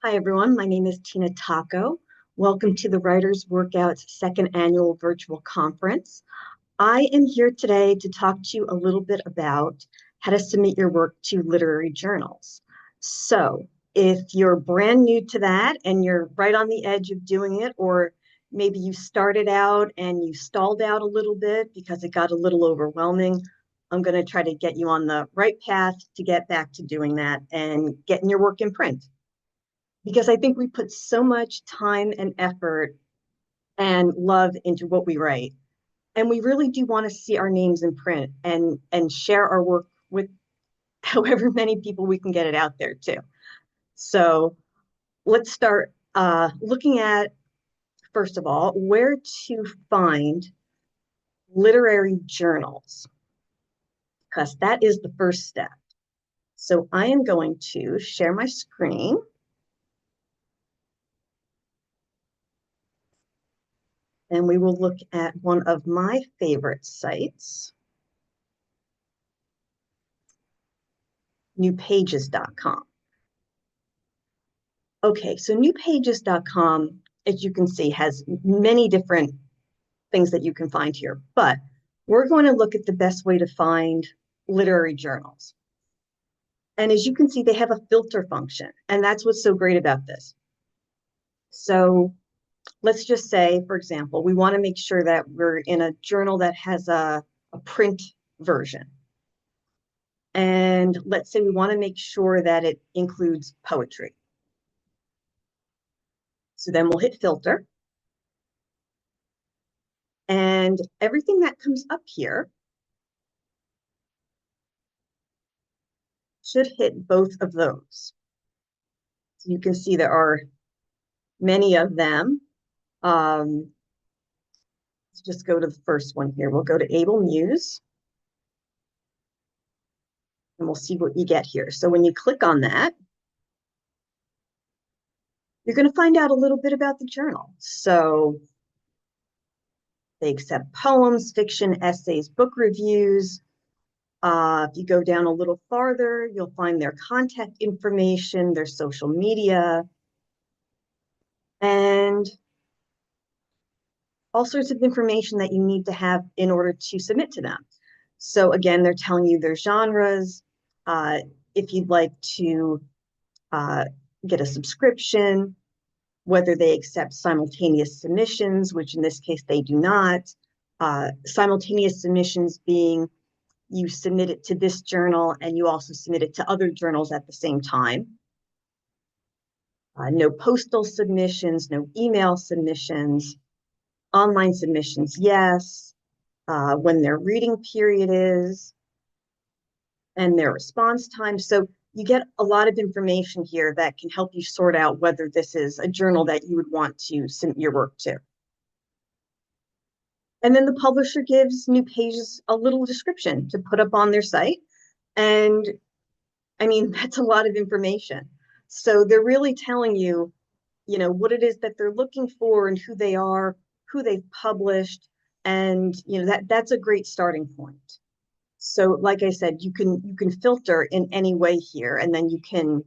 Hi, everyone. My name is Tina Tocco. Welcome to the Writers Workout's second annual virtual conference. I am here today to talk to you a little bit about how to submit your work to literary journals. So if you're brand new to that and you're right on the edge of doing it, or maybe you started out and you stalled out a little bit because it got a little overwhelming, I'm going to try to get you on the right path to get back to doing that and getting your work in print, because I think we put so much time and effort and love into what we write. And we really do want to see our names in print and share our work with however many people we can get it out there to. So let's start looking at, first of all, where to find literary journals, because that is the first step. So I am going to share my screen. And we will look at one of my favorite sites, newpages.com. Okay, so newpages.com, as you can see, has many different things that you can find here, but we're going to look at the best way to find literary journals. And as you can see, they have a filter function, and that's what's so great about this. So let's just say, for example, we want to make sure that we're in a journal that has a print version. And let's say we want to make sure that it includes poetry. So then we'll hit filter. And everything that comes up here should hit both of those. So you can see there are many of them. Let's just go to the first one here. We'll go to Able Muse. And we'll see what you get here. So when you click on that, you're going to find out a little bit about the journal. So they accept poems, fiction, essays, book reviews. If you go down a little farther, you'll find their contact information, their social media, and all sorts of information that you need to have in order to submit to them. So again, they're telling you their genres. If you'd like to get a subscription, whether they accept simultaneous submissions, which in this case they do not. Simultaneous submissions being you submit it to this journal and you also submit it to other journals at the same time. No postal submissions, no email submissions, online submissions, yes, when their reading period is, and their response time. So you get a lot of information here that can help you sort out whether this is a journal that you would want to submit your work to. And then the publisher gives New Pages a little description to put up on their site. And I mean, that's a lot of information. So they're really telling you, you know, what it is that they're looking for and who they are, who they've published. And, you know, that's a great starting point. So like I said, you can filter in any way here, and then you can,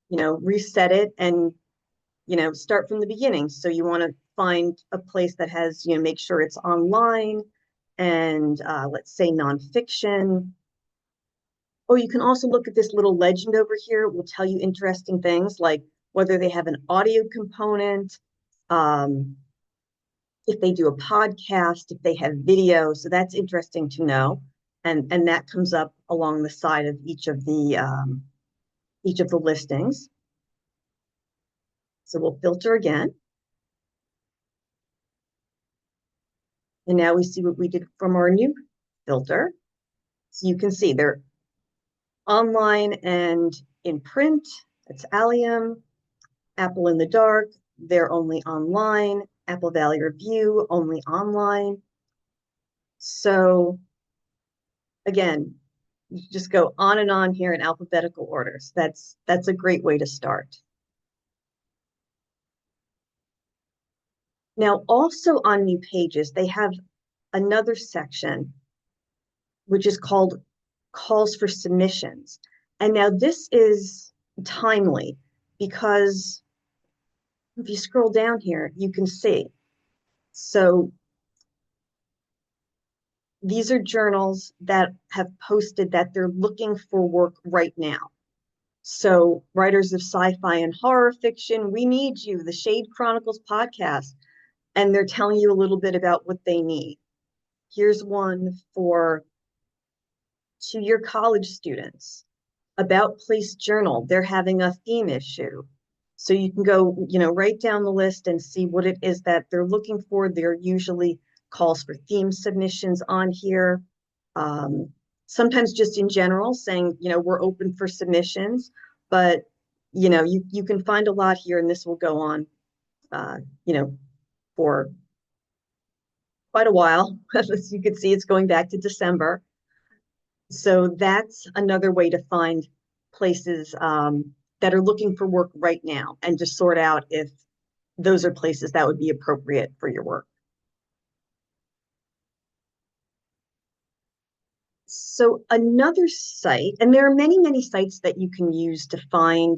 you know, reset it and, you know, start from the beginning. So you want to find a place that has, you know, make sure it's online and let's say nonfiction. Oh, you can also look at this little legend over here. It will tell you interesting things like whether they have an audio component, if they do a podcast, if they have video. So that's interesting to know. And that comes up along the side of each of the listings. So we'll filter again. And now we see what we did from our new filter. So you can see they're online and in print. That's Allium, Apple in the Dark, they're only online. Apple Valley Review, only online. So again, you just go on and on here in alphabetical order. So that's a great way to start. Now, also on New Pages, they have another section, which is called Calls for Submissions. And now this is timely. because if you scroll down here, you can see. So these are journals that have posted that they're looking for work right now. So writers of sci-fi and horror fiction, we need you, the Shade Chronicles podcast, and they're telling you a little bit about what they need. Here's one for two-year college students, About Place Journal. They're having a theme issue. So you can go, right down the list and see what it is that they're looking for. There usually calls for theme submissions on here. Sometimes just in general saying, we're open for submissions, but you can find a lot here, and this will go on, for quite a while. As you can see, it's going back to December. So that's another way to find places that are looking for work right now, and just sort out if those are places that would be appropriate for your work. So another site, and there are many, many sites that you can use to find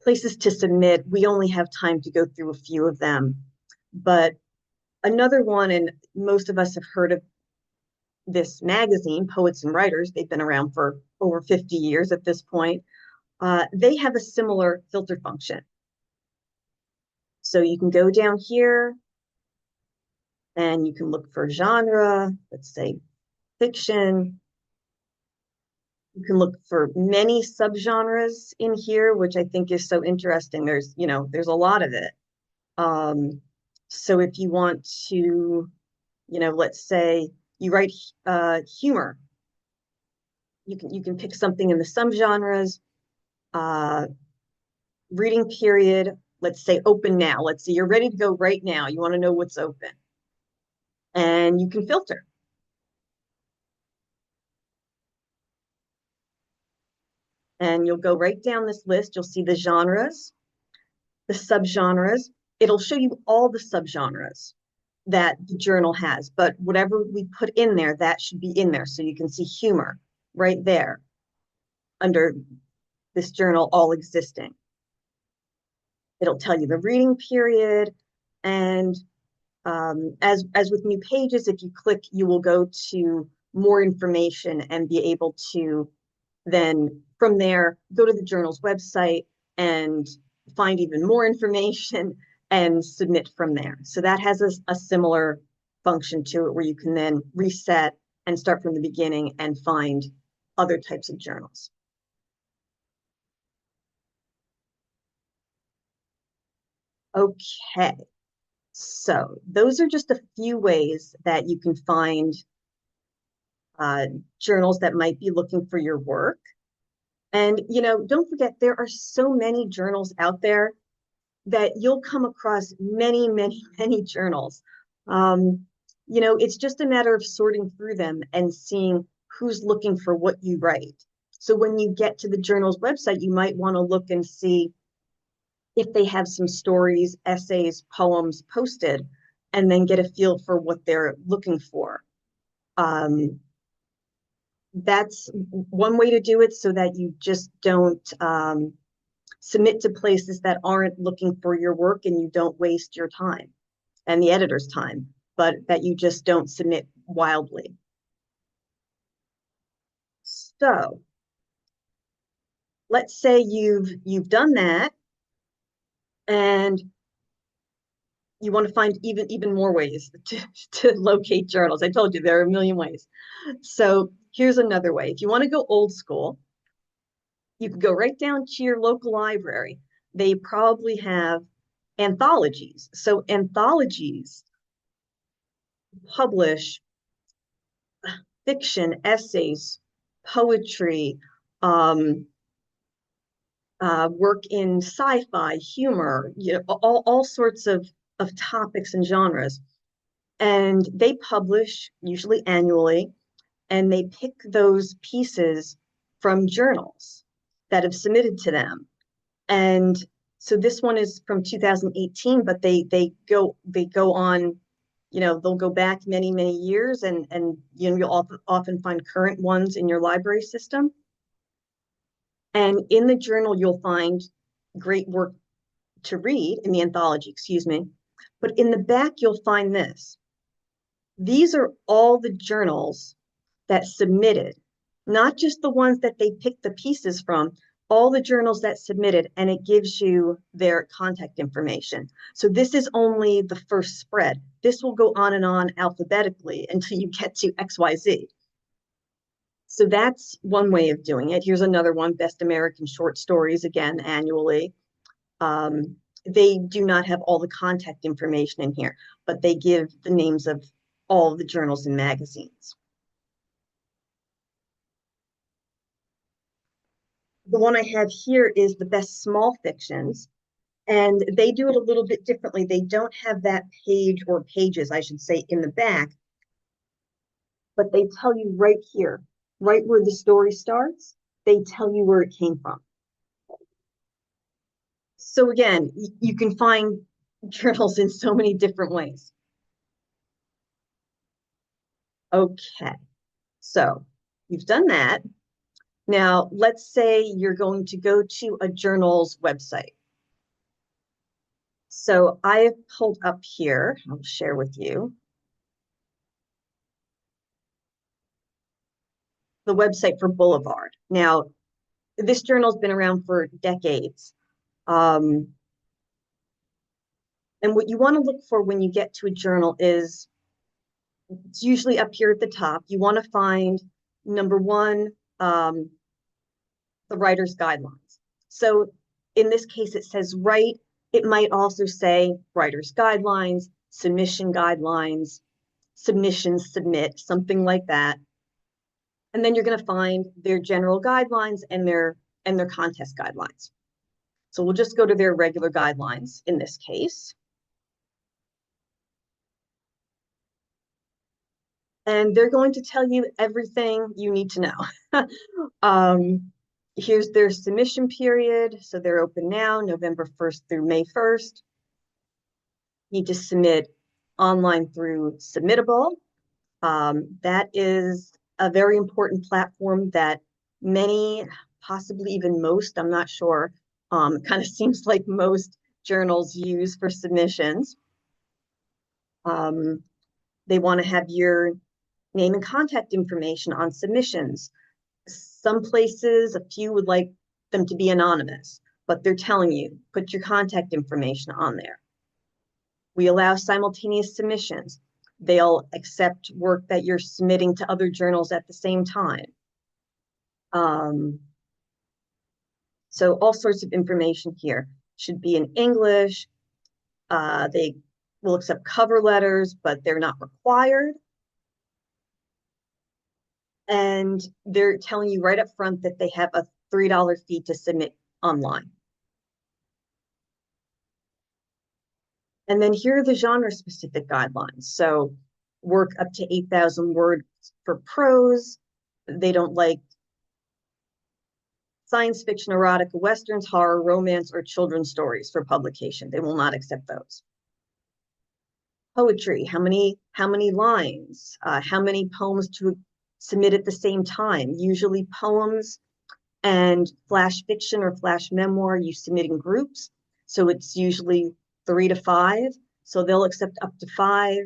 places to submit. We only have time to go through a few of them, but another one, and most of us have heard of this magazine, Poets and Writers. They've been around for over 50 years at this point. They have a similar filter function. So you can go down here and you can look for genre, let's say fiction. You can look for many subgenres in here, which I think is so interesting. There's a lot of it. So if you want to, let's say you write humor, you can pick something in the subgenres. Reading period, let's say open now. Let's say you're ready to go right now. You want to know what's open. And you can filter. And you'll go right down this list. You'll see the genres, the subgenres. It'll show you all the subgenres that the journal has, but whatever we put in there, that should be in there. So you can see humor right there under this journal, all existing. It'll tell you the reading period. And as with new pages, if you click, you will go to more information and be able to then from there go to the journal's website and find even more information and submit from there. So that has a similar function to it, where you can then reset and start from the beginning and find other types of journals. Okay, so those are just a few ways that you can find journals that might be looking for your work. And, don't forget, there are so many journals out there that you'll come across many, many, many journals. It's just a matter of sorting through them and seeing who's looking for what you write. So when you get to the journal's website, you might want to look and see if they have some stories, essays, poems posted, and then get a feel for what they're looking for. That's one way to do it, so that you just don't submit to places that aren't looking for your work, and you don't waste your time and the editor's time, but that you just don't submit wildly. So let's say you've done that, and you want to find even more ways to locate journals. I told you there are a million ways. So here's another way. If you want to go old school, you can go right down to your local library. They probably have anthologies. So anthologies publish fiction, essays, poetry, work in sci-fi, humor, all sorts of topics and genres. And they publish usually annually, and they pick those pieces from journals that have submitted to them. And so this one is from 2018, but they go on, they'll go back many, many years, and you'll often find current ones in your library system. And in the journal, you'll find great work to read in the anthology, excuse me. But in the back, you'll find this. These are all the journals that submitted, not just the ones that they picked the pieces from, all the journals that submitted, and it gives you their contact information. So this is only the first spread. This will go on and on alphabetically until you get to XYZ. So that's one way of doing it. Here's another one, Best American Short Stories, again, annually. They do not have all the contact information in here, but they give the names of all of the journals and magazines. The one I have here is the best small fictions, and they do it a little bit differently. They don't have that page or pages, I should say, in the back, but they tell you right here, right where the story starts, they tell you where it came from. So again, you can find journals in so many different ways. Okay, so you've done that. Now, let's say you're going to go to a journal's website. So I have pulled up here, I'll share with you, the website for Boulevard. Now, this journal's been around for decades. And what you want to look for when you get to a journal is, it's usually up here at the top. You want to find, number one, the writer's guidelines. So in this case, it says write. It might also say writer's guidelines, submission guidelines, submissions, submit, something like that. And then you're going to find their general guidelines and their contest guidelines. So we'll just go to their regular guidelines in this case. And they're going to tell you everything you need to know. Here's their submission period. So they're open now, November 1st through May 1st. You need to submit online through Submittable. That is a very important platform that many, possibly even most, I'm not sure, kind of seems like most journals use for submissions. They want to have your name and contact information on submissions. Some places, a few would like them to be anonymous, but they're telling you, put your contact information on there. We allow simultaneous submissions. They'll accept work that you're submitting to other journals at the same time. So all sorts of information here should be in English. They will accept cover letters, but they're not required. And they're telling you right up front that they have a $3 fee to submit online. And then here are the genre-specific guidelines. So work up to 8,000 words for prose. They don't like science fiction, erotica, westerns, horror, romance, or children's stories for publication. They will not accept those. Poetry, how many lines, how many poems to submit at the same time. Usually poems and flash fiction or flash memoir you submit in groups. So it's usually 3 to 5. So they'll accept up to 5.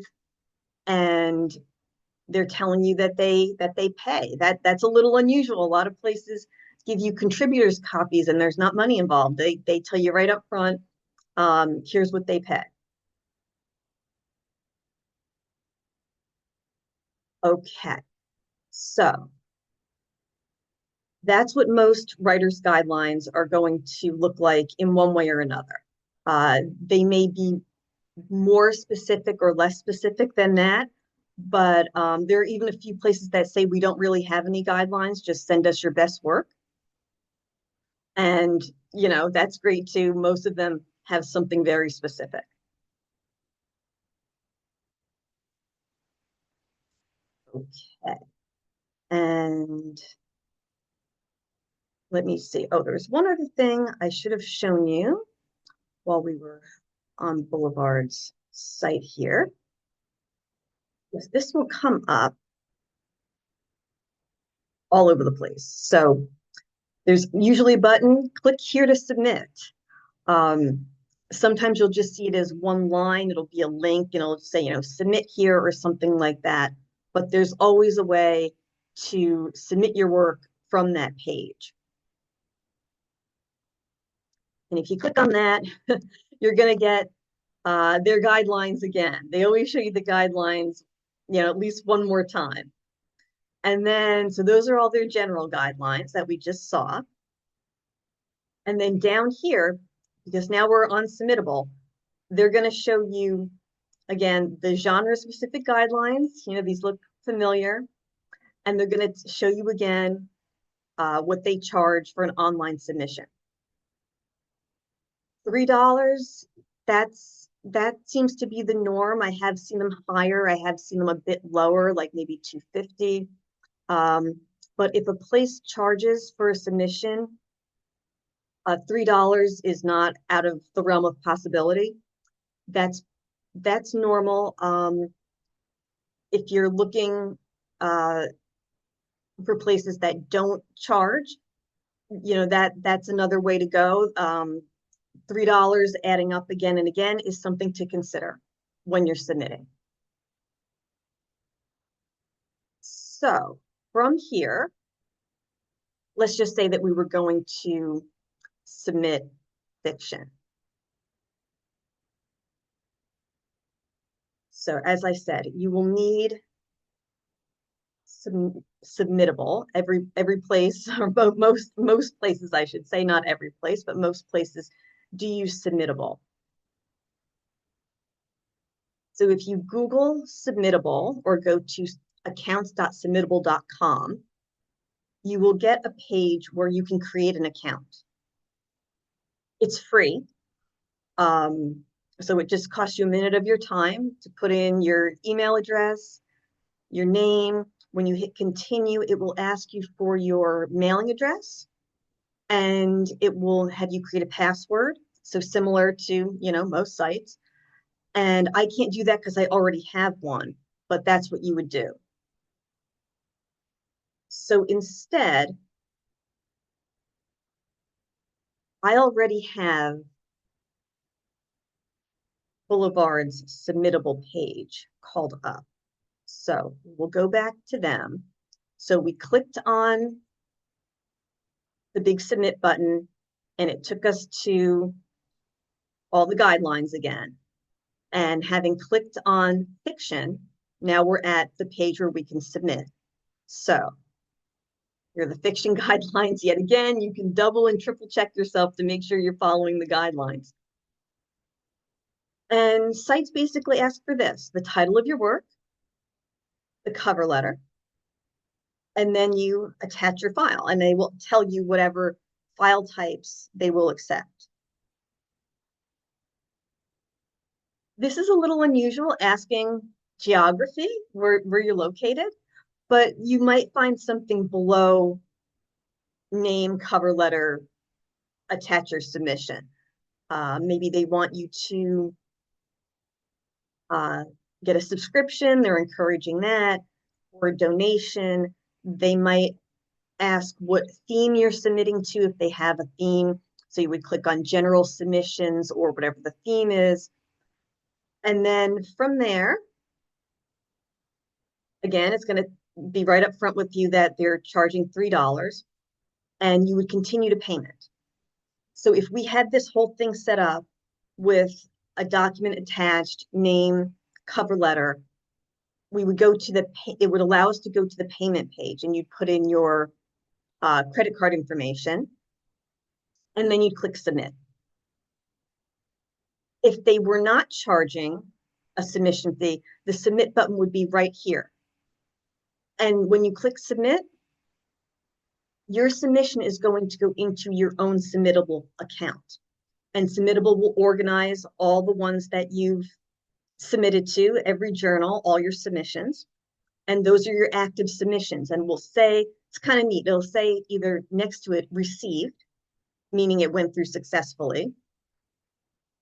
And they're telling you that they pay. That's a little unusual. A lot of places give you contributors copies and there's not money involved. They tell you right up front, here's what they pay. Okay, so that's what most writers' guidelines are going to look like in one way or another. They may be more specific or less specific than that, but there are even a few places that say we don't really have any guidelines, just send us your best work. And, you know, that's great too. Most of them have something very specific. Okay. And let me see. Oh, there's one other thing I should have shown you while we were on Boulevard's site here. Yes, this will come up all over the place. So There's usually a button, click here to submit. Um, Sometimes you'll just see it as one line. It'll be a link and it'll say, submit here or something like that. But there's always a way to submit your work from that page. And if you click on that, you're going to get their guidelines again. They always show you the guidelines, at least one more time. And then, so those are all their general guidelines that we just saw. And then down here, because now we're on Submittable, they're going to show you, again, the genre-specific guidelines. These look familiar. And they're going to show you again what they charge for an online submission. $3, that seems to be the norm. I have seen them higher. I have seen them a bit lower, like maybe $2.50. But if a place charges for a submission, $3 is not out of the realm of possibility. That's normal. If you're looking for places that don't charge, that's another way to go. $3 adding up again and again is something to consider when you're submitting. So from here, let's just say that we were going to submit fiction. So as I said, you will need Submittable. Every place, or most places, I should say, not every place, but most places do use Submittable. So if you Google Submittable or go to accounts.submittable.com, you will get a page where you can create an account. It's free. So it just costs you a minute of your time to put in your email address, your name. When you hit continue, it will ask you for your mailing address, and it will have you create a password. So similar to, most sites. And I can't do that because I already have one, but that's what you would do. So instead, I already have Boulevard's Submittable page called up. So we'll go back to them. So we clicked on the big submit button and it took us to all the guidelines again. And having clicked on fiction, now we're at the page where we can submit. So here are the fiction guidelines yet again. You can double and triple check yourself to make sure you're following the guidelines. And sites basically ask for this: the title of your work, the cover letter, and then you attach your file, and they will tell you whatever file types they will accept. This is a little unusual, asking geography, where you're located, but you might find something below name, cover letter, attach your submission. Maybe they want you to get a subscription. They're encouraging that, or a donation. They might ask what theme you're submitting to, if they have a theme. So you would click on general submissions or whatever the theme is. And then from there, again, it's going to be right up front with you that they're charging $3, and you would continue to payment. So if we had this whole thing set up with a document attached, name, cover letter, we would go to it would allow us to go to the payment page, and you'd put in your credit card information, and then you'd click submit. If they were not charging a submission fee, the submit button would be right here. And when you click submit, your submission is going to go into your own Submittable account. And Submittable will organize all the ones that you've submitted to, every journal, all your submissions. And those are your active submissions. And we'll say, it's kind of neat, it'll say either next to it, received, meaning it went through successfully.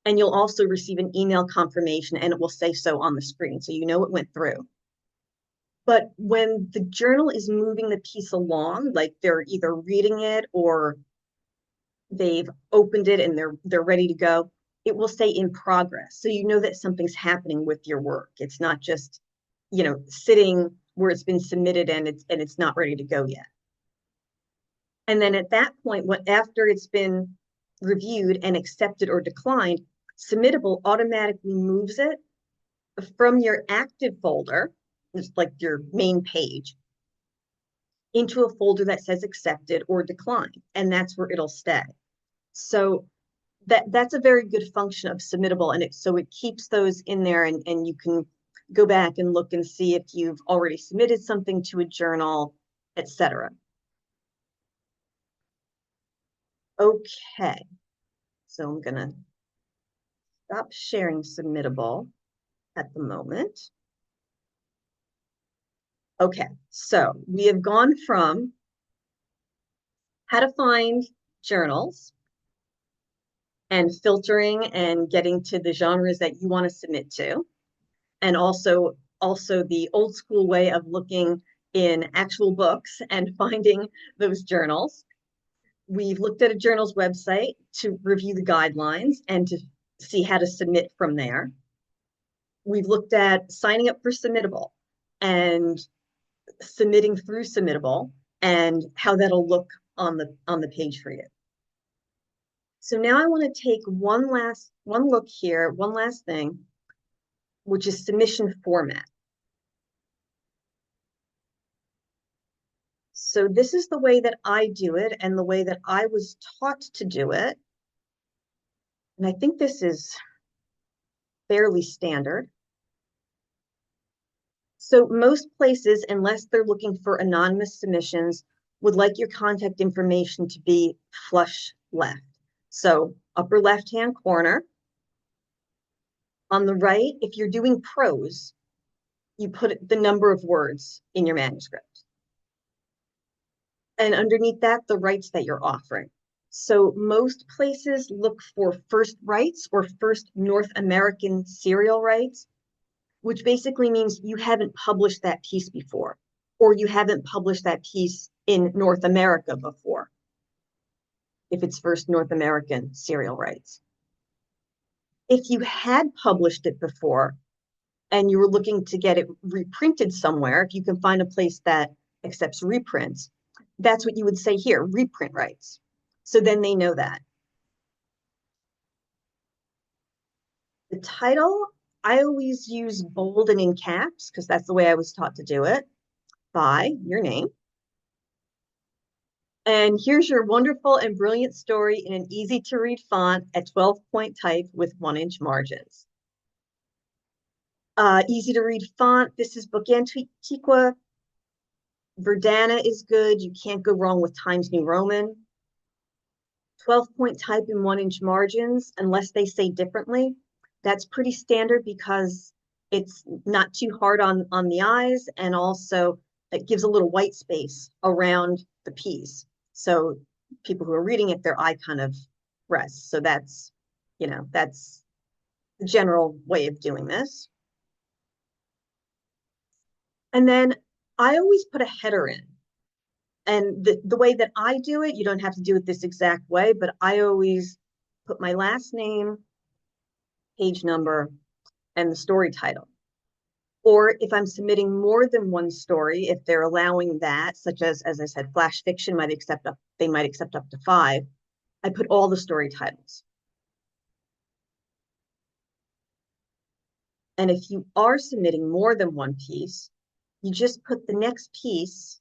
And you'll also receive an email confirmation, and it will say so on the screen, so you know it went through. But when the journal is moving the piece along, like they're either reading it or they've opened it and they're ready to go, it will say in progress. So you know that something's happening with your work. It's not just, sitting where it's been submitted and it's not ready to go yet. And then at that point, after it's been reviewed and accepted or declined, Submittable automatically moves it from your active folder, it's like your main page, into a folder that says accepted or declined, and that's where it'll stay. So that's a very good function of Submittable, and so it keeps those in there, and you can go back and look and see if you've already submitted something to a journal, etc. Okay, so I'm gonna stop sharing Submittable at the moment. Okay, so we have gone from how to find journals and filtering and getting to the genres that you want to submit to, and also the old school way of looking in actual books and finding those journals. We've looked at a journal's website to review the guidelines and to see how to submit from there. We've looked at signing up for Submittable and submitting through Submittable and how that'll look on the page for you. So now I want to take one look here, one last thing, which is submission format. So this is the way that I do it and the way that I was taught to do it. And I think this is fairly standard. So most places, unless they're looking for anonymous submissions, would like your contact information to be flush left. So upper left-hand corner. On the right, if you're doing prose, you put the number of words in your manuscript. And underneath that, the rights that you're offering. So most places look for first rights or first North American serial rights, which basically means you haven't published that piece before, or you haven't published that piece in North America before, if it's first North American serial rights. If you had published it before and you were looking to get it reprinted somewhere, if you can find a place that accepts reprints, that's what you would say here, reprint rights. So then they know that. The title, I always use bold and in caps because that's the way I was taught to do it, by your name. And here's your wonderful and brilliant story in an easy to read font at 12-point type with 1-inch margins. Easy to read font. This is Book Antiqua. Verdana is good. You can't go wrong with Times New Roman. 12-point type in 1-inch margins, unless they say differently. That's pretty standard because it's not too hard on the eyes, and also it gives a little white space around the piece. So people who are reading it, their eye kind of rests. So that's the general way of doing this. And then I always put a header in. And the way that I do it, you don't have to do it this exact way, but I always put my last name, page number, and the story title. Or if I'm submitting more than one story, if they're allowing that, such as I said, flash fiction they might accept up to 5, I put all the story titles. And if you are submitting more than one piece, you just put the next piece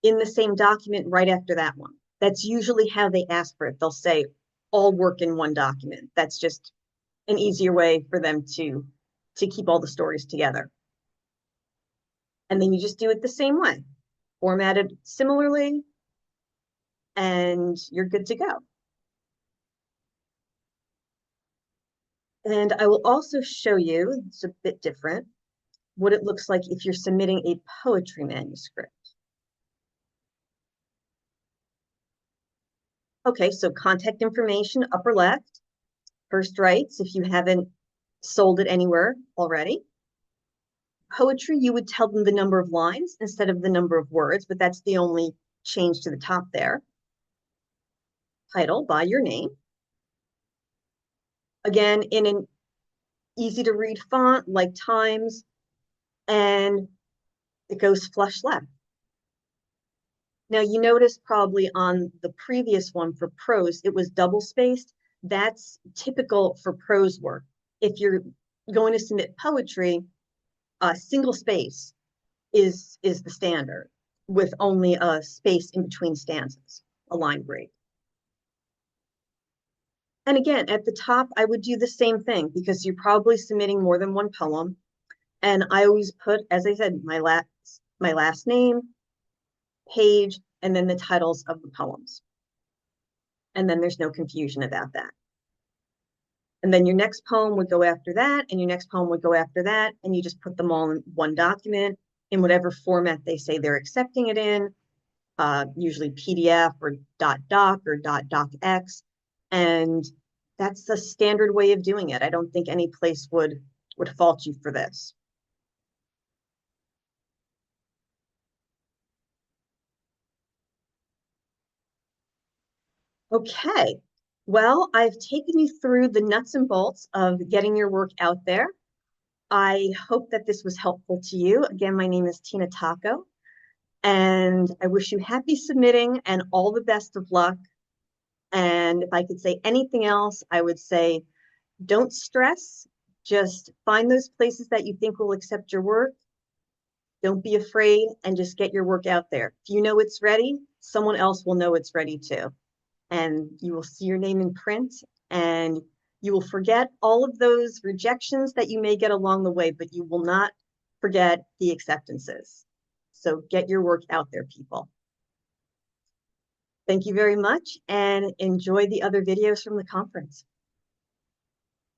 in the same document right after that one. That's usually how they ask for it. They'll say all work in one document. That's just an easier way for them to keep all the stories together. And then you just do it the same way, formatted similarly, and you're good to go. And I will also show you, it's a bit different, what it looks like if you're submitting a poetry manuscript. Okay, so contact information, upper left, first rights, if you haven't sold it anywhere already. Poetry, you would tell them the number of lines instead of the number of words, but that's the only change to the top there. Title by your name. Again, in an easy to read font like Times, and it goes flush left. Now you notice probably on the previous one for prose, it was double spaced. That's typical for prose work. If you're going to submit poetry, a single space is the standard, with only a space in between stanzas, a line break. And again, at the top, I would do the same thing because you're probably submitting more than one poem. And I always put, as I said, my last name, page, and then the titles of the poems. And then there's no confusion about that. And then your next poem would go after that, and your next poem would go after that, and you just put them all in one document in whatever format they say they're accepting it in, usually PDF or .doc or .docx. And that's the standard way of doing it. I don't think any place would fault you for this. Okay, well, I've taken you through the nuts and bolts of getting your work out there. I hope that this was helpful to you. Again, my name is Tina Tocco, and I wish you happy submitting and all the best of luck. And if I could say anything else, I would say don't stress. Just find those places that you think will accept your work. Don't be afraid and just get your work out there. If you know it's ready, someone else will know it's ready too. And you will see your name in print, and you will forget all of those rejections that you may get along the way, but you will not forget the acceptances. So get your work out there, people. Thank you very much, and enjoy the other videos from the conference.